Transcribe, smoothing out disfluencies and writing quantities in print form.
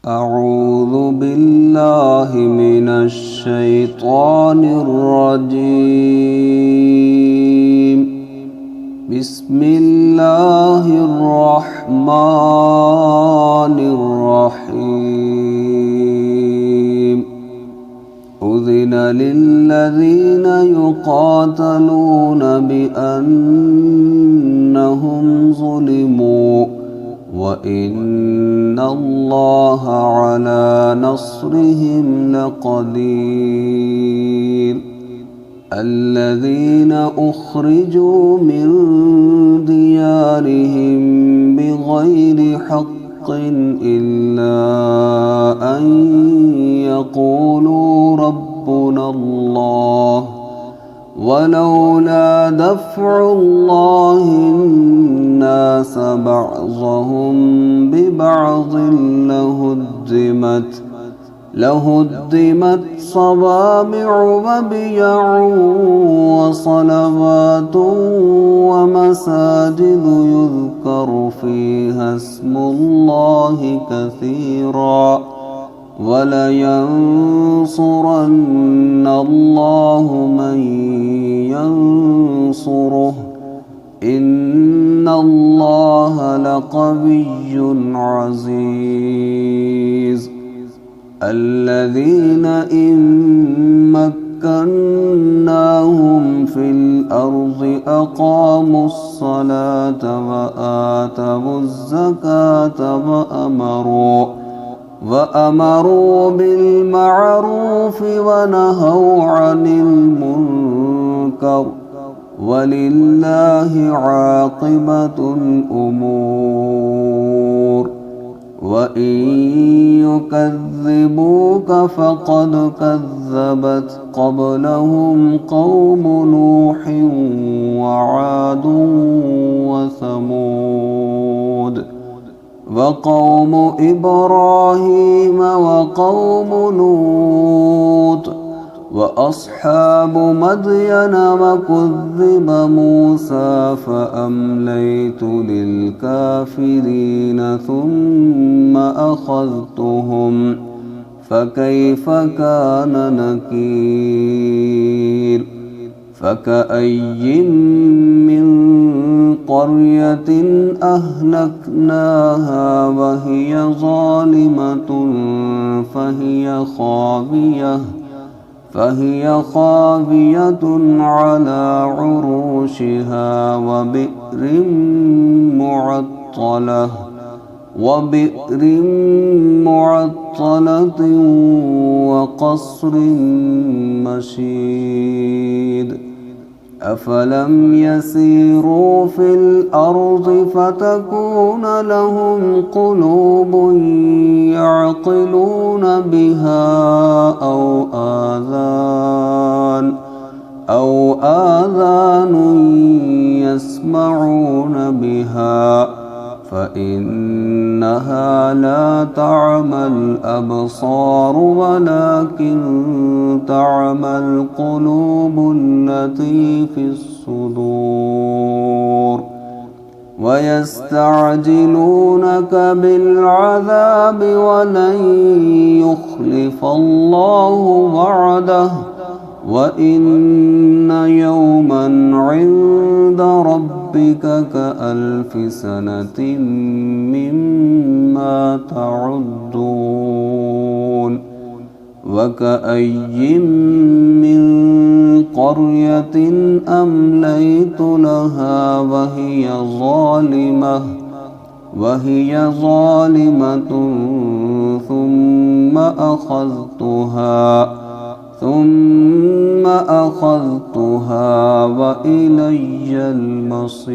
أعوذ بالله من الشيطان الرجيم. بسم الله الرحمن الرحيم. أذن للذين يقاتلون بأنهم ظلموا وإن الله على نصرهم لقدير. الذين أخرجوا من ديارهم بغير حق إلا أن يقولوا ربنا الله ولولا دفع الله الناس بعضهم ببعض لهدمت صوامع وبيع وصلوات ومساجد يذكر فيها اسم الله كثيرا ولينصرن الله من ينصره إن الله لقوي عزيز. الذين إن مكناهم في الأرض أقاموا الصلاة وآتوا الزكاة وأمروا بالمعروف ونهوا عن المنكر ولله عاقبة الأمور. وإن يكذبوك فقد كذبت قبلهم قوم نوح وعاد وثمود وقوم إبراهيم وقوم لوط وأصحاب مدين وكذب موسى فأمليت للكافرين ثم أخذتهم فكيف كان نكير. فكأي من قرية أهلكناها وهي ظالمة فهي خاوية على عروشها وبئر معطلة وقصر مشيد. أفلم يسيروا في الأرض فتكون لهم قلوب يعقلون بها أو آذان يسمعون بها فإنها لا تعمى الأبصار ولكن تعمى القلوب التي في الصدور. ويستعجلونك بالعذاب ولن يخلف الله وعده وإن يوما عند ربك كألف سنة مما تعدون. وكأي من قرية أمليت لها وهي ظالمة ثم أخذتها وإلي المصير.